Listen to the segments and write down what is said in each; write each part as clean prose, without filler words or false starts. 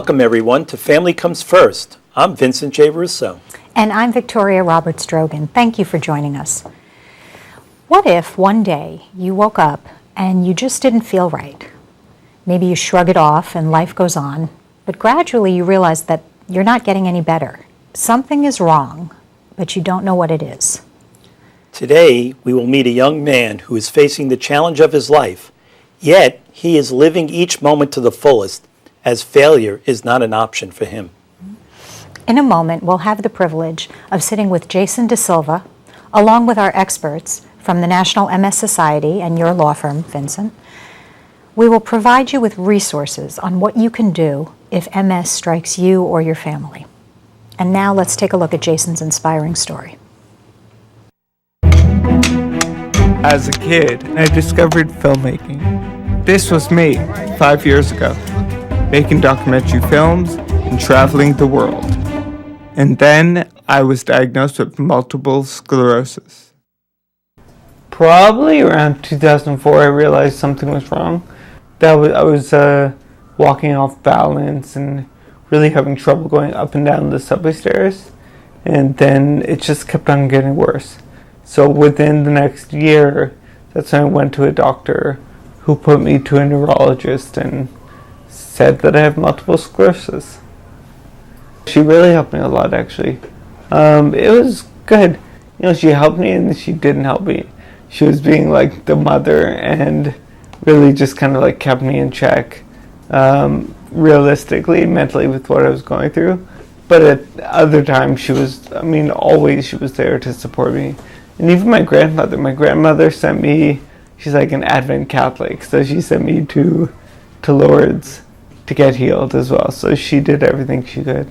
Welcome, everyone, to Family Comes First. I'm Vincent J. Russo. And I'm Victoria Roberts-Drogin. Thank you for joining us. What if one day you woke up and you just didn't feel right? Maybe you shrug it off and life goes on, but gradually you realize that you're not getting any better. Something is wrong, but you don't know what it is. Today, we will meet a young man who is facing the challenge of his life, yet he is living each moment to the fullest, as failure is not an option for him. In a moment, we'll have the privilege of sitting with Jason De Silva, along with our experts from the National MS Society and your law firm, Vincent. We will provide you with resources on what you can do if MS strikes you or your family. And now let's take a look at Jason's inspiring story. As a kid, I discovered filmmaking. This was me 5 years ago, making documentary films and traveling the world. And then I was diagnosed with multiple sclerosis. Probably around 2004, I realized something was wrong. I was walking off balance and really having trouble going up and down the subway stairs. And then it just kept on getting worse. So within the next year, that's when I went to a doctor who put me to a neurologist and said that I have multiple sclerosis. She really helped me a lot, actually. It was good. You know, she helped me and she didn't help me. She was being like the mother and really just kind of like kept me in check, realistically, mentally with what I was going through. But at other times always she was there to support me. And even my grandmother sent me, she's like an Advent Catholic, so she sent me to Lourdes to get healed as well. So she did everything she could.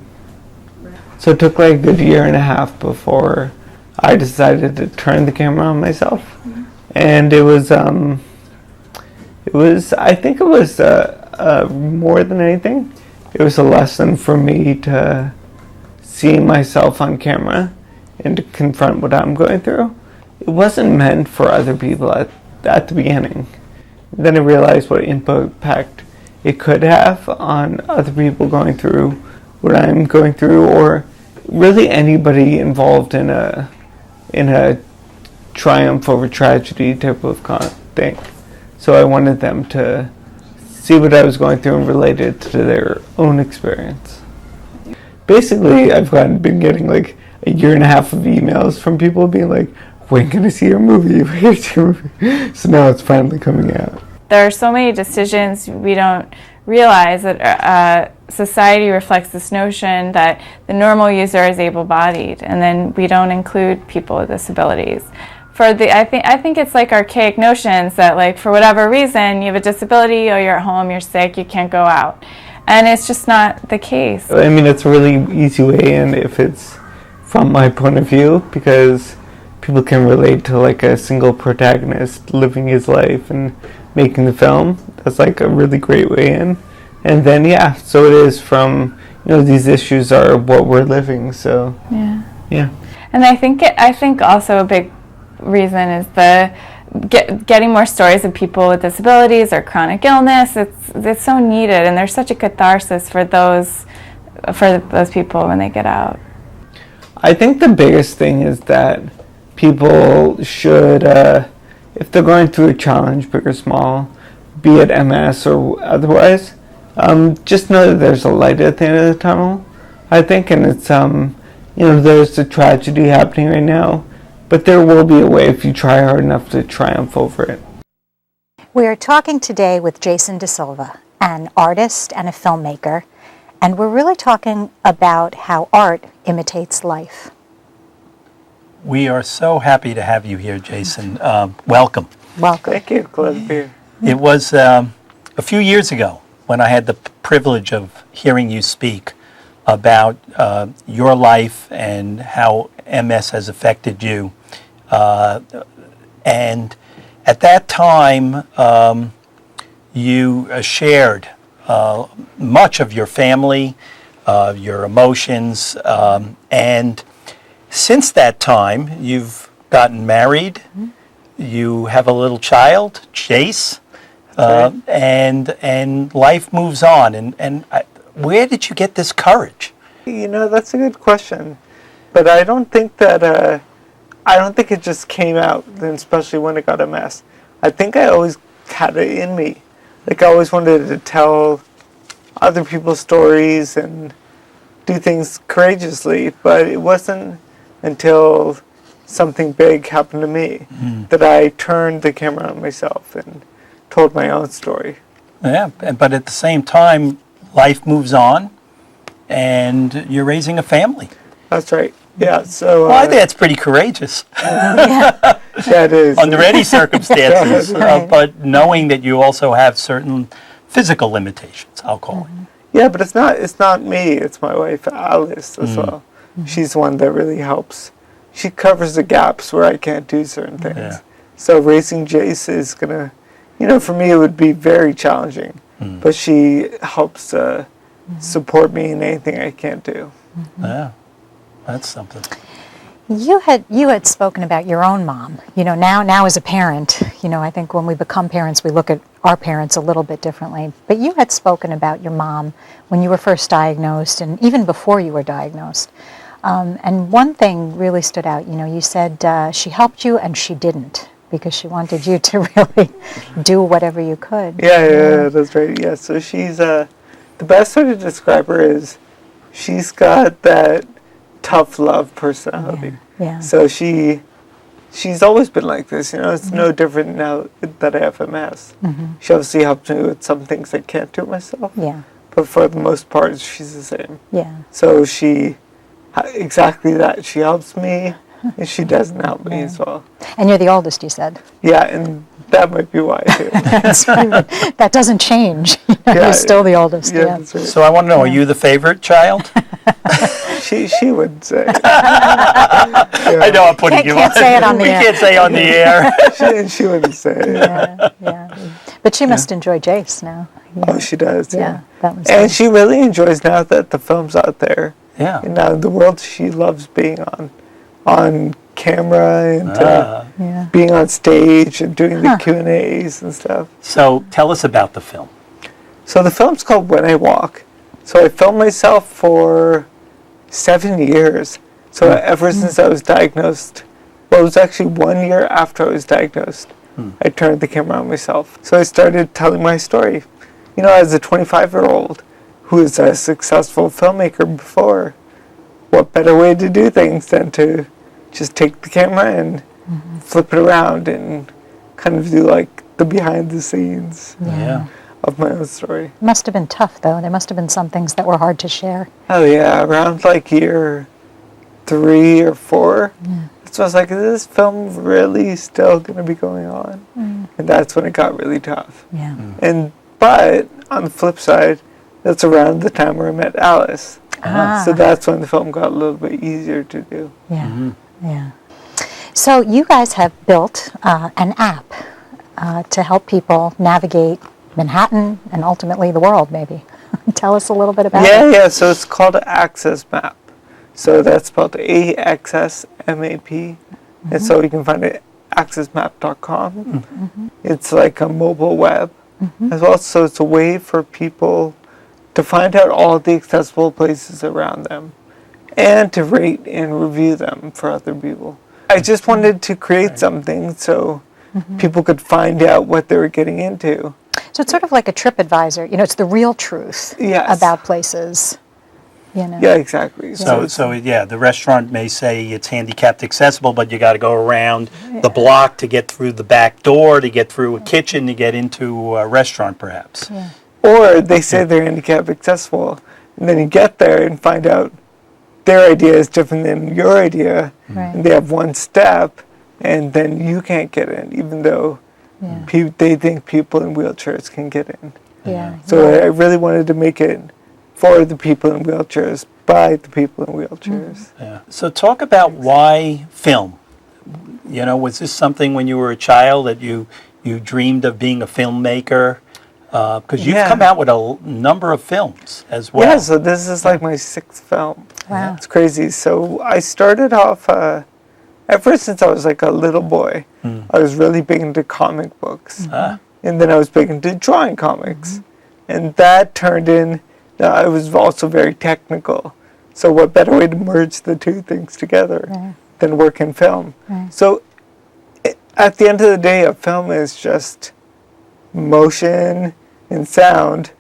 So it took like a good year and a half before I decided to turn the camera on myself. Mm-hmm. And it was more than anything, it was a lesson for me to see myself on camera and to confront what I'm going through. It wasn't meant for other people at the beginning. Then I realized what impact it could have on other people going through what I'm going through, or really anybody involved in a triumph over tragedy type of thing. So I wanted them to see what I was going through and relate it to their own experience. Basically, I've been getting like a year and a half of emails from people being like, when can I see your movie? When can I see your movie? So now it's finally coming out. There are so many decisions we don't realize that society reflects this notion that the normal user is able-bodied, and then we don't include people with disabilities. I think it's like archaic notions that, like, for whatever reason you have a disability or you're at home, you're sick, you can't go out, and it's just not the case. I mean, it's a really easy way in if it's from my point of view, because people can relate to like a single protagonist living his life and making the film. That's like a really great way in. And then so it is from, these issues are what we're living. So yeah. And I think also a big reason is getting more stories of people with disabilities or chronic illness. It's so needed, and there's such a catharsis for those people when they get out. I think the biggest thing is that people should, if they're going through a challenge, big or small, be it MS or otherwise, just know that there's a light at the end of the tunnel, I think, and it's, there's a tragedy happening right now, but there will be a way if you try hard enough to triumph over it. We are talking today with Jason De Silva, an artist and a filmmaker, and we're really talking about how art imitates life. We are so happy to have you here, Jason. Welcome. Welcome. Thank you. Glad to be here. It was a few years ago when I had the privilege of hearing you speak about your life and how MS has affected you. And at that time, you shared much of your family, your emotions, and since that time, you've gotten married. Mm-hmm. You have a little child, Chase, and life moves on. And where did you get this courage? That's a good question. But I don't think it just came out, and especially when it got a mess. I think I always had it in me. Like, I always wanted to tell other people's stories and do things courageously, but it wasn't until something big happened to me that I turned the camera on myself and told my own story. Yeah, but at the same time, life moves on, and you're raising a family. That's right. Yeah, so... Well, I think that's pretty courageous yeah, it is. under any circumstances, Right. but knowing that you also have certain physical limitations, I'll call it. Yeah, but it's not me. It's my wife, Alice, as well. She's the one that really helps. She covers the gaps where I can't do certain things. Yeah. So raising Jace is going to, for me it would be very challenging. But she helps support me in anything I can't do. Yeah, that's something. You had spoken about your own mom. Now as a parent, I think when we become parents, we look at our parents a little bit differently. But you had spoken about your mom when you were first diagnosed, and even before you were diagnosed. And one thing really stood out. You said she helped you and she didn't, because she wanted you to really do whatever you could. Yeah, that's right. Yeah, so she's the best way to describe her is she's got that tough love personality. Yeah. So she's always been like this. It's no different now that I have MS. She obviously helps me with some things I can't do myself. Yeah. But for the most part, she's the same. Yeah. So exactly that. She helps me, and she doesn't help me as well. And you're the oldest, you said. Yeah, and that might be why too. That doesn't change. You're still the oldest. Yeah, Yeah. that's right. So I want to know, are you the favorite child? She would say. I know I'm putting you Can't on. say it on the We air. can't say on the air. She wouldn't say. Yeah. But she must enjoy Jace now. Oh, she does. Yeah, that was And nice. she really enjoys now that the film's out there. Yeah. And now the world she loves being on camera and being on stage and doing the Q&As and stuff. So tell us about the film. So the film's called When I Walk. So I filmed myself for 7 years. So ever since I was diagnosed, well, it was actually 1 year after I was diagnosed, I turned the camera on myself. So I started telling my story. As a 25-year-old who was a successful filmmaker before, what better way to do things than to just take the camera and flip it around and kind of do like the behind the scenes Yeah. of my own story. Must have been tough, though. There must have been some things that were hard to share. Oh yeah, around like year 3 or 4. So I was like, is this film really still going to be going on? And that's when it got really tough. Yeah. But on the flip side, that's around the time where I met Alice. So that's when the film got a little bit easier to do. Yeah. Yeah. So you guys have built an app to help people navigate Manhattan and ultimately the world, maybe. Tell us a little bit about it. Yeah, so it's called Access Map. So that's spelled AXSMAP. And so you can find it at accessmap.com. It's like a mobile web as well. So it's a way for people to find out all the accessible places around them and to rate and review them for other people. I just wanted to create something so people could find out what they were getting into. So it's sort of like a TripAdvisor. It's the real truth about places. Yeah, exactly. So the restaurant may say it's handicapped accessible, but you got to go around the block to get through the back door, to get through a kitchen, to get into a restaurant, perhaps. Yeah. Or they say they're handicap accessible, and then you get there and find out their idea is different than your idea, and they have one step, and then you can't get in, even though they think people in wheelchairs can get in. So I really wanted to make it for the people in wheelchairs, by the people in wheelchairs. Yeah. So talk about why film. Was this something when you were a child that you dreamed of being a filmmaker? Because you've come out with a number of films as well. Yeah, so this is like my 6th film. Wow. It's crazy. So I started off, ever since I was like a little boy, I was really big into comic books. And then I was big into drawing comics. And that turned into I was also very technical. So what better way to merge the two things together than work in film? So at the end of the day, a film is just motion and sound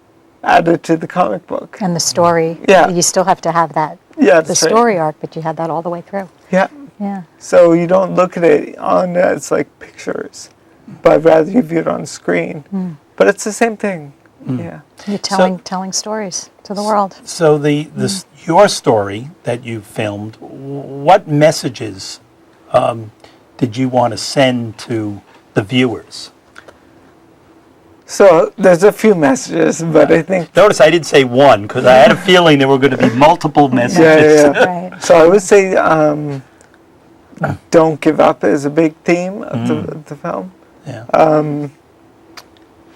added to the comic book. And the story, Yeah. you still have to have that, Yeah, the that's right. story arc, but you had that all the way through. Yeah. Yeah. So you don't look at it on as like pictures, but rather you view it on screen. But it's the same thing. Yeah. You're telling stories to the world. So your story that you filmed, what messages did you want to send to the viewers? So there's a few messages, but I think Notice I didn't say one because I had a feeling there were going to be multiple messages. Right. So I would say don't give up is a big theme of the film.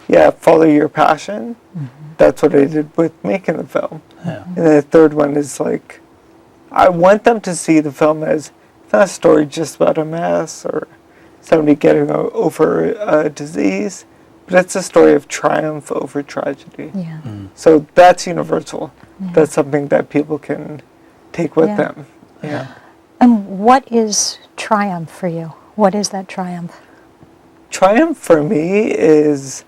Yeah. Follow your passion. That's what I did with making the film. Yeah. And then the third one is like, I want them to see the film as it's not a story just about MS or somebody getting over a disease, but it's a story of triumph over tragedy. Yeah. So that's universal. That's something that people can take with them. Yeah. And what is triumph for you? What is that triumph? Triumph for me is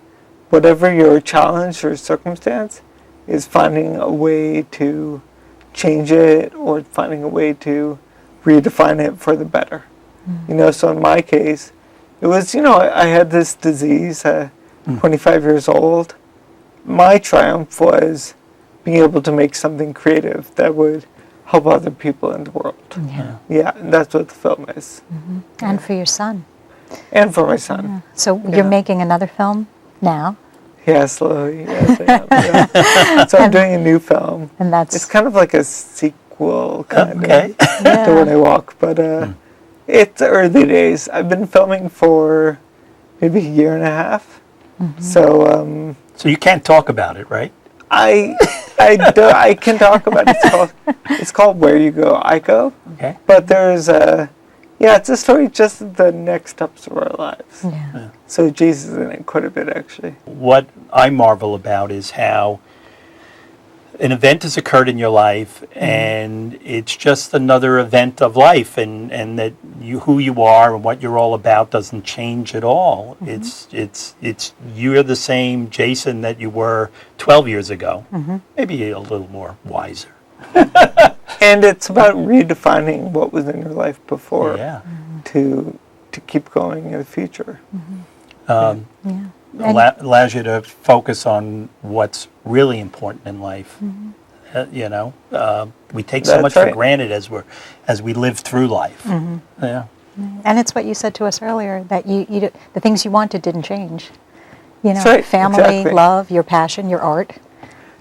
whatever your challenge or circumstance is, finding a way to change it or finding a way to redefine it for the better. So in my case, it was, I had this disease, 25 years old. My triumph was being able to make something creative that would help other people in the world. Yeah, and that's what the film is. And for your son. And for my son. So you're making another film now. Yeah, slowly. Yes, I am. Yeah. So I'm doing a new film. And that's... It's kind of like a sequel, kind of, Yeah. to When I Walk. But it's early days. I've been filming for maybe a year and a half. So So you can't talk about it, right? I can talk about it. It's called Where You Go, I Go. Okay. But there's it's a story just of the next steps of our lives. Yeah. So Jesus is in it quite a bit, actually. What I marvel about is how an event has occurred in your life, and it's just another event of life, and that who you are and what you're all about doesn't change at all. It's you're the same Jason that you were 12 years ago, maybe a little more wiser. And it's about redefining what was in your life before to keep going in the future. Allows you to focus on what's really important in life. We take so That's much for right. granted as we live through life. Yeah. And it's what you said to us earlier, that you the things you wanted didn't change. That's right, Family, exactly. love, your passion, your art.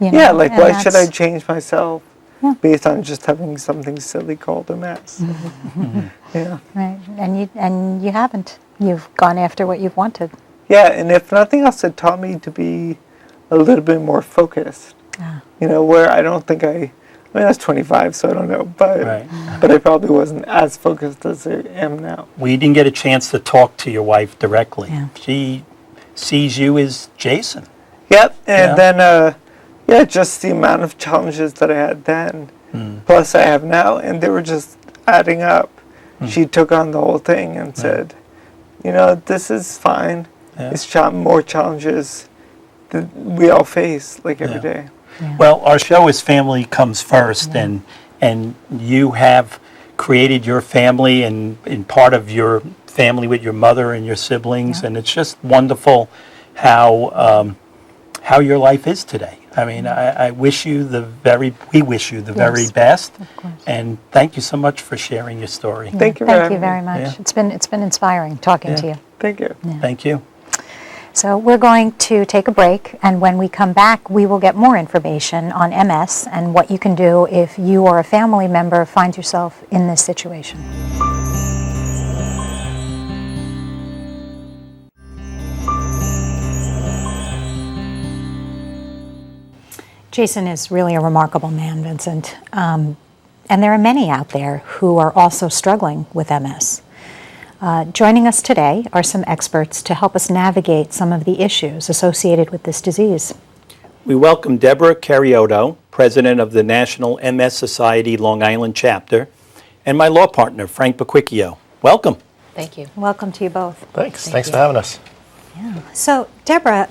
Yeah, like and why should I that's- change myself based on just having something silly called a mess? Yeah. Right, and you haven't. You've gone after what you've wanted. Yeah, and if nothing else, it taught me to be a little bit more focused. Where I don't think I was 25, so I don't know, but I probably wasn't as focused as I am now. We didn't get a chance to talk to your wife directly. Yeah. She sees you as Jason. Yep, and then, just the amount of challenges that I had then, plus I have now, and they were just adding up. She took on the whole thing and said, this is fine. It's more challenges that we all face, like, every day. Yeah. Well, our show is Family Comes First, and you have created your family and part of your family with your mother and your siblings, and it's just wonderful how your life is today. I mean, I wish you we wish you the very best, Of course. and thank you so much for sharing your story. Thank you Thank you very much. Yeah. It's been inspiring talking to you. Thank you. Thank you. So we're going to take a break, and when we come back, we will get more information on MS and what you can do if you or a family member finds yourself in this situation. Jason is really a remarkable man, Vincent. And there are many out there who are also struggling with MS. Joining us today are some experts to help us navigate some of the issues associated with this disease. We welcome Deborah Carriotto, president of the National MS Society Long Island chapter, and my law partner, Frank Bequicchio. Welcome. Thank you. Welcome to you both. Thanks. Thank Thanks you. for having us. So, Deborah,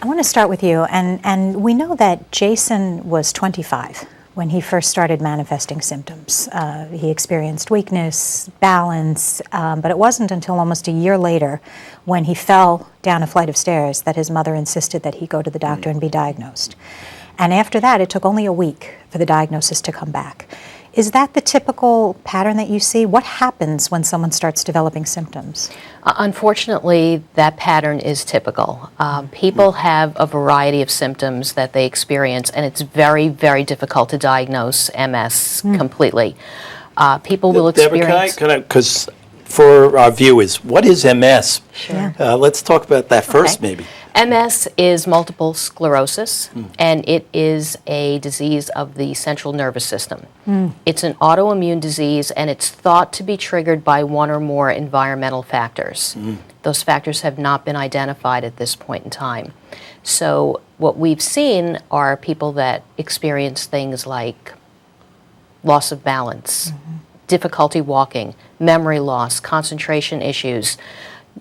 I want to start with you, and we know that Jason was 25 when he first started manifesting symptoms. He experienced weakness, balance, but it wasn't until almost a year later when he fell down a flight of stairs that his mother insisted that he go to the doctor and be diagnosed. And after that, it took only a week for the diagnosis to come back. Is that the typical pattern that you see? What happens when someone starts developing symptoms? Unfortunately, that pattern is typical. People have a variety of symptoms that they experience, and it's very, very difficult to diagnose MS completely. People will experience... Deborah, because for our viewers, what is MS? Sure. Let's talk about that first, Okay. maybe. MS is multiple sclerosis, and it is a disease of the central nervous system. It's an autoimmune disease, and it's thought to be triggered by one or more environmental factors. Those factors have not been identified at this point in time. So what we've seen are people that experience things like loss of balance, difficulty walking, memory loss, concentration issues,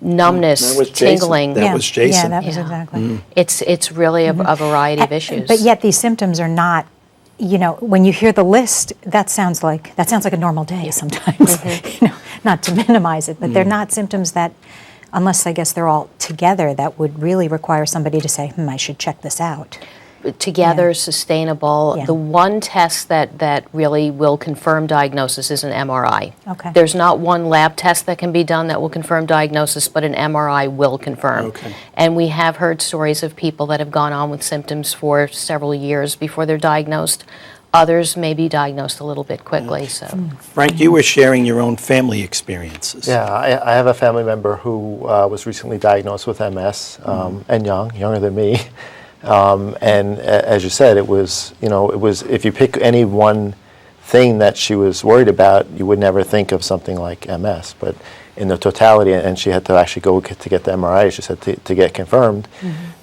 numbness, That was Jason. tingling. That was Jason. Yeah, that was Yeah. exactly. It's really a variety of issues. But yet these symptoms are not, you know, when you hear the list, that sounds like a normal day sometimes. You know, not to minimize it, but they're not symptoms that, unless I guess they're all together, that would really require somebody to say, I should check this out. Together, Yeah. sustainable. Yeah. The one test that really will confirm diagnosis is an MRI. Okay. There's not one lab test that can be done that will confirm diagnosis, but an MRI will confirm. Okay. And we have heard stories of people that have gone on with symptoms for several years before they're diagnosed. Others may be diagnosed a little bit quickly. So, Frank, you were sharing your own family experiences. Yeah, I have a family member who was recently diagnosed with MS and younger than me. And as you said, it was if you pick any one thing that she was worried about, you would never think of something like MS. But in the totality, and she had to actually go to get the MRI, she said, to get confirmed.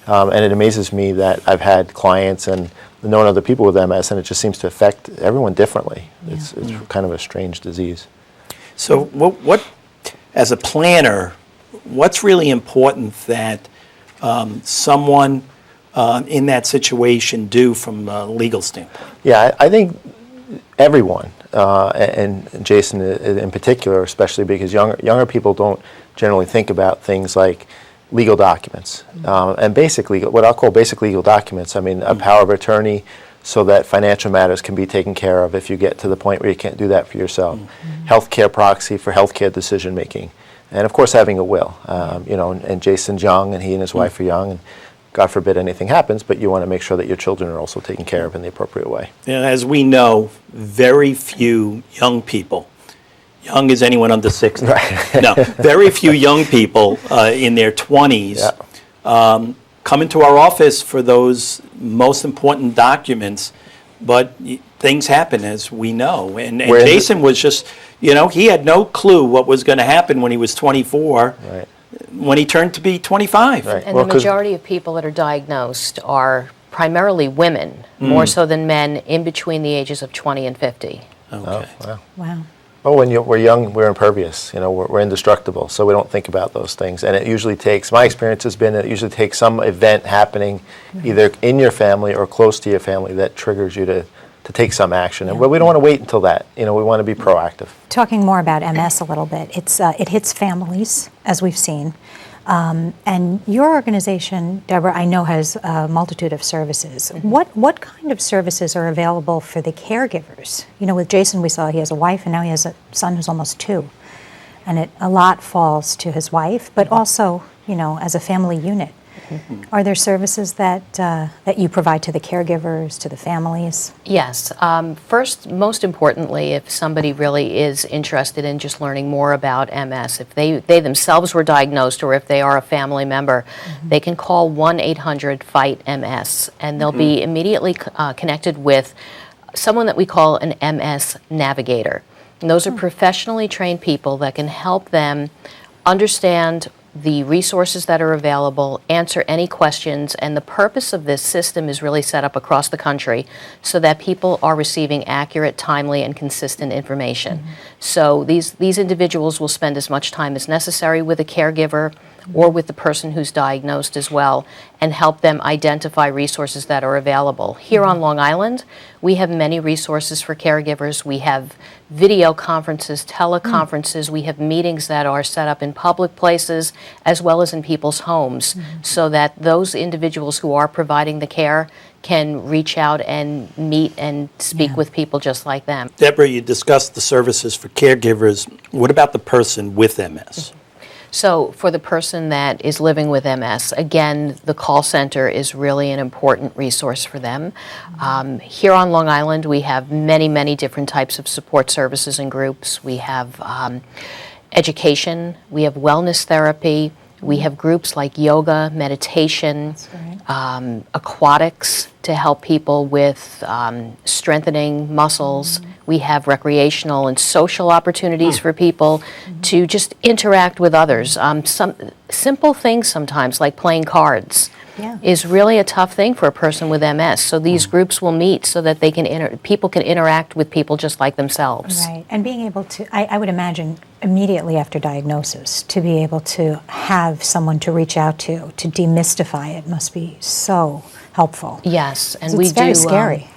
And it amazes me that I've had clients and known other people with MS, and it just seems to affect everyone differently. Yeah. It's kind of a strange disease. So what as a planner, what's really important that someone in that situation do from a legal standpoint? Yeah, I think everyone, and Jason in particular, especially because younger people don't generally think about things like legal documents. And basically, what I'll call basic legal documents, I mean, a power of attorney so that financial matters can be taken care of if you get to the point where you can't do that for yourself. Healthcare proxy for healthcare decision making. And of course, having a will. And Jason's young, and he and his wife are young, and God forbid anything happens, but you want to make sure that your children are also taken care of in the appropriate way. And as we know, very few young people, young as anyone under 60, no, very few young people in their 20s come into our office for those most important documents, but things happen, as we know. And Jason was just, he had no clue what was going to happen when he was 24. Right. When he turned to be 25. Right. and the majority of people that are diagnosed are primarily women, more so than men, in between the ages of 20 and 50. Okay. Wow. Wow. Well, when we're young, we're impervious. We're indestructible, so we don't think about those things. And it usually takes, my experience has been, it usually takes some event happening either in your family or close to your family that triggers you to take some action. And we don't want to wait until that. We want to be proactive. Talking more about MS a little bit, it hits families, as we've seen. And your organization, Deborah, I know has a multitude of services. What kind of services are available for the caregivers? With Jason, we saw he has a wife, and now he has a son who's almost 2. And a lot falls to his wife, but also, as a family unit. Are there services that you provide to the caregivers, to the families? Yes. First, most importantly, if somebody really is interested in just learning more about MS, if they themselves were diagnosed or if they are a family member, they can call 1-800-FIGHT-MS, and they'll be immediately connected with someone that we call an MS navigator. And those are professionally trained people that can help them understand the resources that are available, answer any questions, and the purpose of this system is really set up across the country so that people are receiving accurate, timely, and consistent information. So these individuals will spend as much time as necessary with a caregiver or with the person who's diagnosed as well, and help them identify resources that are available. Here on Long Island, we have many resources for caregivers. We have video conferences, teleconferences. We have meetings that are set up in public places as well as in people's homes, so that those individuals who are providing the care can reach out and meet and speak with people just like them. Deborah, you discussed the services for caregivers. What about the person with MS? So for the person that is living with MS, again, the call center is really an important resource for them. Here on Long Island, we have many, many different types of support services and groups. We have education, we have wellness therapy, we have groups like yoga, meditation, aquatics to help people with strengthening muscles. We have recreational and social opportunities for people to just interact with others. Some simple things sometimes, like playing cards, is really a tough thing for a person with MS. So these groups will meet so that they can people can interact with people just like themselves. Right, and being able to, I would imagine, immediately after diagnosis, to be able to have someone to reach out to demystify it must be so helpful. Yes, and 'Cause we it's do. very scary.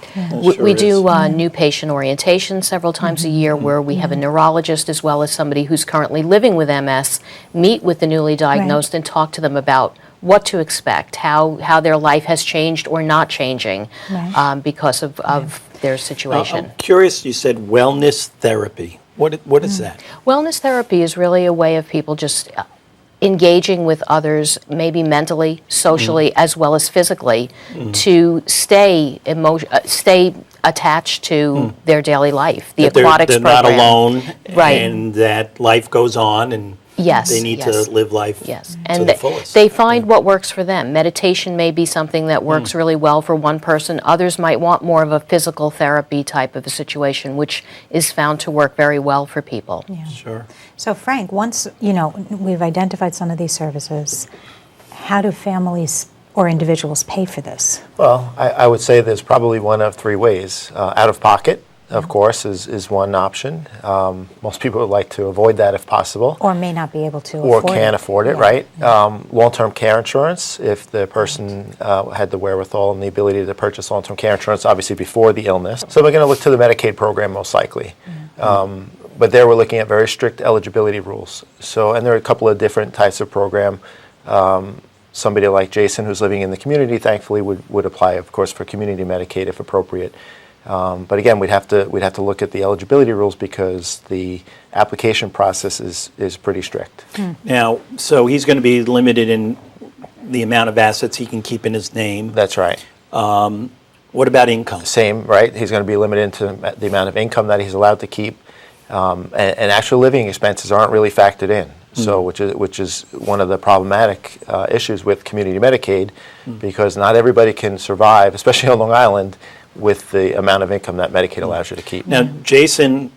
We do new patient orientation several times a year, where we have a neurologist as well as somebody who's currently living with MS meet with the newly diagnosed and talk to them about what to expect, how their life has changed or not changing because of their situation. I'm curious, you said wellness therapy. What is that? Wellness therapy is really a way of people just engaging with others, maybe mentally, socially, as well as physically, to stay attached to their daily life. The That aquatics they're program. not alone, Right. and that life goes on, and Yes, they need yes. to live life Yes, to and the fullest. they find what works for them. Meditation may be something that works really well for one person. Others might want more of a physical therapy type of a situation, which is found to work very well for people. Sure. So Frank, once, we've identified some of these services, how do families or individuals pay for this? Well, I would say there's probably one of three ways. Out of pocket, of course, is one option. Most people would like to avoid that if possible. Or may not be able to Or afford can't it. afford it, right? Long-term care insurance, if the person had the wherewithal and the ability to purchase long-term care insurance, obviously before the illness. So we're going to look to the Medicaid program most likely. But there we're looking at very strict eligibility rules. So, and there are a couple of different types of program. Somebody like Jason, who's living in the community, thankfully would apply, of course, for community Medicaid if appropriate. But again, we'd have to look at the eligibility rules because the application process is pretty strict. Now, so he's going to be limited in the amount of assets he can keep in his name. That's right. What about income? Same, right? He's going to be limited to the amount of income that he's allowed to keep, and actual living expenses aren't really factored in. So, which is one of the problematic issues with community Medicaid, because not everybody can survive, especially on Long Island, with the amount of income that Medicaid allows you to keep. Now, Jason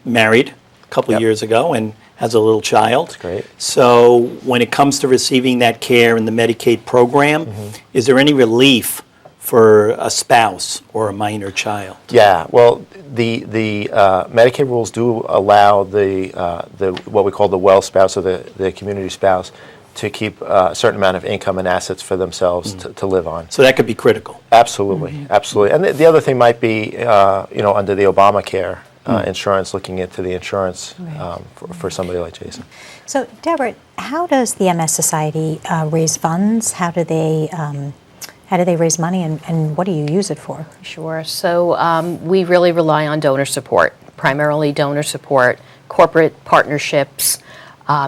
married a couple of years ago and has a little child. Great. So when it comes to receiving that care in the Medicaid program, is there any relief for a spouse or a minor child? Yeah, well, the Medicaid rules do allow the what we call the well spouse or the community spouse to keep a certain amount of income and assets for themselves to live on. So that could be critical. Absolutely, absolutely. And the other thing might be, under the Obamacare insurance, looking into the insurance for somebody like Jason. So Deborah, how does the MS Society raise funds? How do they raise money, and what do you use it for? Sure. So we really rely on donor support, primarily donor support, corporate partnerships,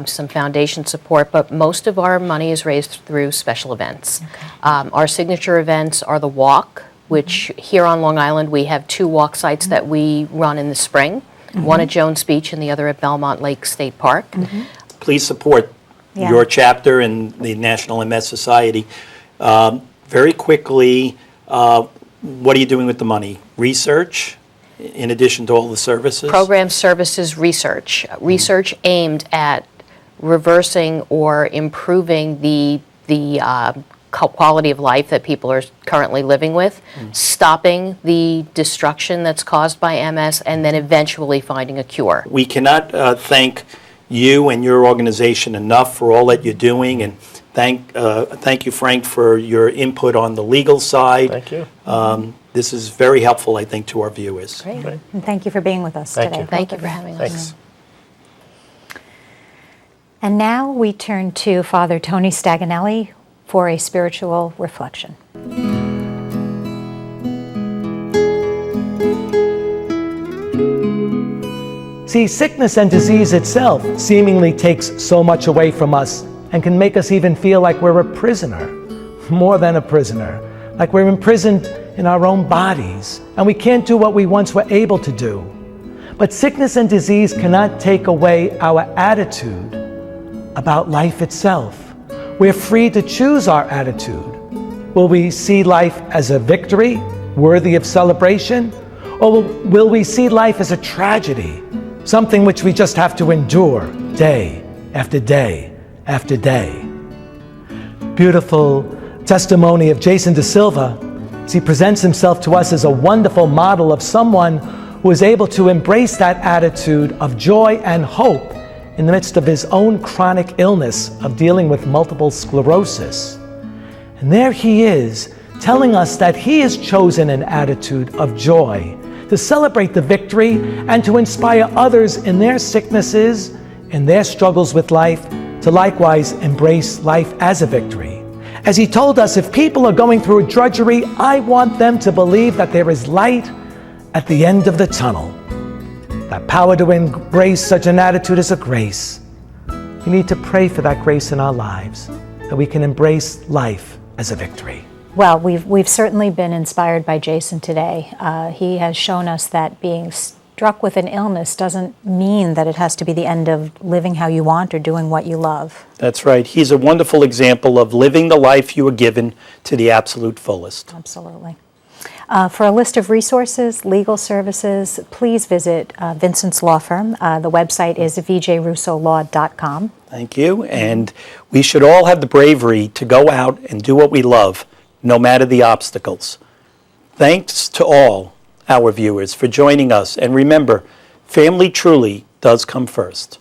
some foundation support, but most of our money is raised through special events. Our signature events are the walk, which here on Long Island we have 2 walk sites that we run in the spring, one at Jones Beach and the other at Belmont Lake State Park. Please support your chapter and the National MS Society. Very quickly, what are you doing with the money? Research, in addition to all the services? Program services research. Research aimed at reversing or improving the quality of life that people are currently living with, stopping the destruction that's caused by MS, and then eventually finding a cure. We cannot thank you and your organization enough for all that you're doing, and thank you, Frank, for your input on the legal side. Thank you. This is very helpful, I think, to our viewers. Great. And thank you for being with us Thank today. you. Thank you for having us. Thanks. And now we turn to Father Tony Staganelli for a spiritual reflection. See, sickness and disease itself seemingly takes so much away from us and can make us even feel like we're a prisoner, more than a prisoner, like we're imprisoned in our own bodies and we can't do what we once were able to do. But sickness and disease cannot take away our attitude about life itself. We're free to choose our attitude. Will we see life as a victory, worthy of celebration? Or will we see life as a tragedy, something which we just have to endure day after day after day? Beautiful testimony of Jason De Silva as he presents himself to us as a wonderful model of someone who is able to embrace that attitude of joy and hope in the midst of his own chronic illness of dealing with multiple sclerosis. And there he is, telling us that he has chosen an attitude of joy to celebrate the victory and to inspire others in their sicknesses, in their struggles with life, to likewise embrace life as a victory. As he told us, if people are going through a drudgery, I want them to believe that there is light at the end of the tunnel. That power to embrace such an attitude is a grace. We need to pray for that grace in our lives, that we can embrace life as a victory. Well, we've certainly been inspired by Jason today. He has shown us that being struck with an illness doesn't mean that it has to be the end of living how you want or doing what you love. That's right. He's a wonderful example of living the life you were given to the absolute fullest. Absolutely. For a list of resources, legal services, please visit Vincent's law firm. The website is vjrussolaw.com. Thank you. And we should all have the bravery to go out and do what we love, no matter the obstacles. Thanks to all our viewers for joining us. And remember, family truly does come first.